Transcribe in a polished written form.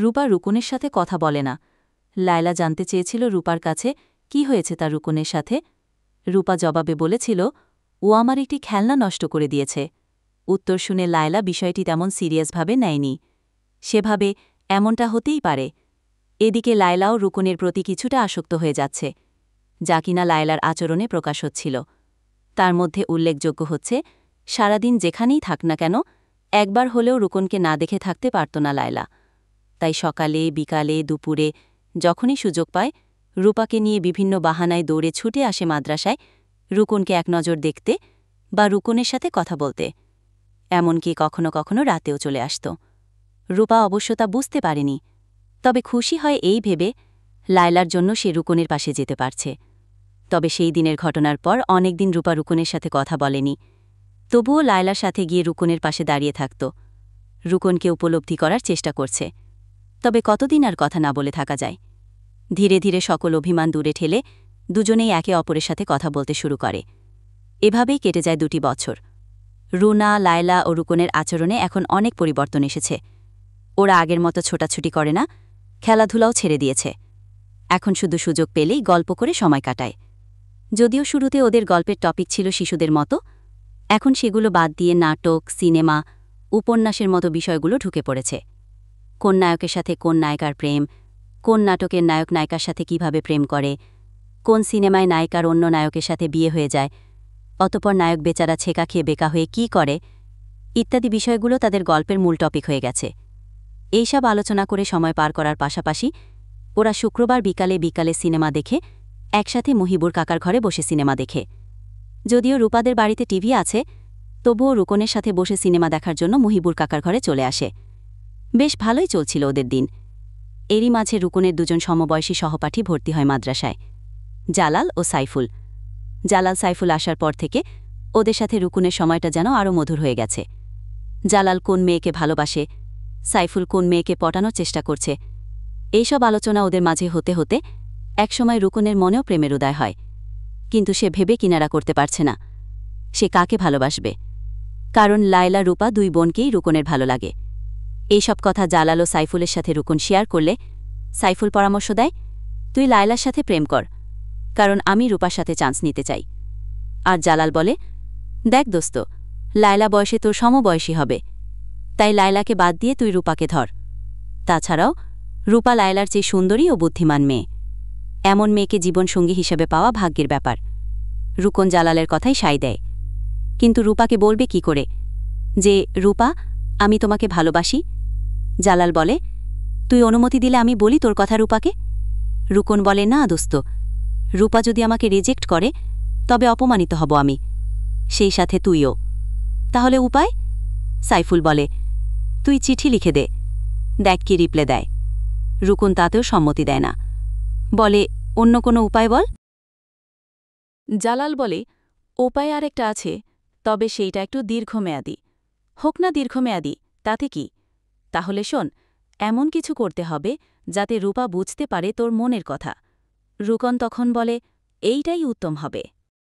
রূপা রুকনের সাথে কথা বলে না। লায়লা জানতে চেয়েছিল রূপার কাছে কি হয়েছে তার রুকনের সাথে। রূপা জবাবে বলেছিল, ও আমার একটি খেলনা নষ্ট করে দিয়েছে। উত্তর শুনে লায়লা বিষয়টি তেমন সিরিয়াসভাবে নেয়নি। সেভাবে এমনটা হতেই পারে। এদিকে লায়লাও রুকনের প্রতি কিছুটা আসক্ত হয়ে যাচ্ছে, যা কিনা লায়লার আচরণে প্রকাশ হচ্ছিল। তার মধ্যে উল্লেখযোগ্য হচ্ছে, সারাদিন যেখানেই থাক না কেন একবার হলেও রুকনকে না দেখে থাকতে পারত না লায়লা। তাই সকালে, বিকালে, দুপুরে যখনই সুযোগ পায় রূপাকে নিয়ে বিভিন্ন বাহানায় দৌড়ে ছুটে আসে মাদ্রাসায় রুকনকে এক নজর দেখতে বা রুকনের সাথে কথা বলতে। এমনকি কখনো কখনো রাতেও চলে আসত। রূপা অবশ্য তা বুঝতে পারেনি, তবে খুশি হয় এই ভেবে লায়লার জন্য সে রুকনের পাশে যেতে পারছে। তবে সেই দিনের ঘটনার পর অনেকদিন রূপা রুকনের সাথে কথা বলেনি। তবুও লায়লার সাথে গিয়ে রুকনের পাশে দাঁড়িয়ে থাকত, রুকনকে উপলব্ধি করার চেষ্টা করছে। তবে কতদিন আর কথা না বলে থাকা যায়। ধীরে ধীরে সকল অভিমান দূরে ঠেলে দুজনেই একে অপরের সাথে কথা বলতে শুরু করে। এভাবেই কেটে যায় 2টি বছর। রুনা, লায়লা ও রুকনের আচরণে এখন অনেক পরিবর্তন এসেছে। ওরা আগের মতো ছোটাছুটি করে না, খেলাধুলাও ছেড়ে দিয়েছে। এখন শুধু সুযোগ পেলেই গল্প করে সময় কাটায়। যদিও শুরুতে ওদের গল্পের টপিক ছিল শিশুদের মতো, এখন সেগুলো বাদ দিয়ে নাটক, সিনেমা, উপন্যাসের মতো বিষয়গুলো ঢুকে পড়েছে। কোন নায়কের সাথে কোন নায়িকার প্রেম, কোন নাটকের নায়ক নায়িকার সাথে কিভাবে প্রেম করে, কোন সিনেমায় নায়িকার অন্য নায়কের সাথে বিয়ে হয়ে যায়, অতপর নায়ক বেচারা ছেঁকা খেয়ে বেকা হয়ে কী করে, ইত্যাদি বিষয়গুলো তাদের গল্পের মূল টপিক হয়ে গেছে। এইসব আলোচনা করে সময় পার করার পাশাপাশি ওরা শুক্রবার বিকালে বিকালে সিনেমা দেখে একসাথে মহিবুর কাকার ঘরে বসে সিনেমা দেখে। যদিও রূপাদের বাড়িতে টিভি আছে, তবুও রুকনের সাথে বসে সিনেমা দেখার জন্য মহিবুর কাকার ঘরে চলে আসে। বেশ ভালোই চলছিল ওদের দিন। এরই মাঝে রুকনের 2জন সমবয়সী সহপাঠী ভর্তি হয় মাদ্রাসায়, জালাল ও সাইফুল। জালাল সাইফুল আসার পর থেকে ওদের সাথে রুকনের সময়টা যেন আরও মধুর হয়ে গেছে। জালাল কোন মেয়েকে ভালোবাসে, সাইফুল কোন মেয়েকে পটানোর চেষ্টা করছে, এইসব আলোচনা ওদের মাঝে হতে হতে একসময় রুকনের মনেও প্রেমের উদয় হয়। কিন্তু সে ভেবে কিনারা করতে পারছে না সে কাকে ভালোবাসবে, কারণ লায়লা, রূপা 2 বোনকেই রুকনের ভালো লাগে। এইসব কথা জালাল ও সাইফুলের সাথে রুকন শেয়ার করলে সাইফুল পরামর্শ দেয়, তুই লায়লার সাথে প্রেম কর, কারণ আমি রূপার সাথে চান্স নিতে চাই। আর জালাল বলে, দেখ দোস্ত, লায়লা বয়সে তোর সমবয়সী হবে, তাই লায়লাকে বাদ দিয়ে তুই রূপাকে ধর। তাছাড়াও রূপা লায়লার চেয়ে সুন্দরী ও বুদ্ধিমান মেয়ে। এমন মেয়েকে জীবনসঙ্গী হিসেবে পাওয়া ভাগ্যের ব্যাপার। রুকন জালালের কথাই সায় দেয়। কিন্তু রূপাকে বলবে কি করে যে, রূপা, আমি তোমাকে ভালোবাসি? জালাল বলে, তুই অনুমতি দিলে আমি বলি তোর কথা রূপাকে। রুকন বলে, না দোস্ত, রূপা যদি আমাকে রিজেক্ট করে তবে অপমানিত হব আমি, সেই সাথে তুইও। তাহলে উপায়? সাইফুল বলে, তুই চিঠি লিখে দে, দেখ কি রিপ্লে দেয়। রুকন তাতেও সম্মতি দেয় না, বলে, অন্য কোনো উপায় বল। জালাল বলে, উপায় আরেকটা আছে, তবে সেইটা একটু দীর্ঘমেয়াদী। হোক না দীর্ঘমেয়াদী, তাতে কি? তাহলে শোন, এমন কিছু করতে হবে যাতে রূপা বুঝতে পারে তোর মনের কথা। রুকন তখন বলে, এইটাই উত্তম হবে।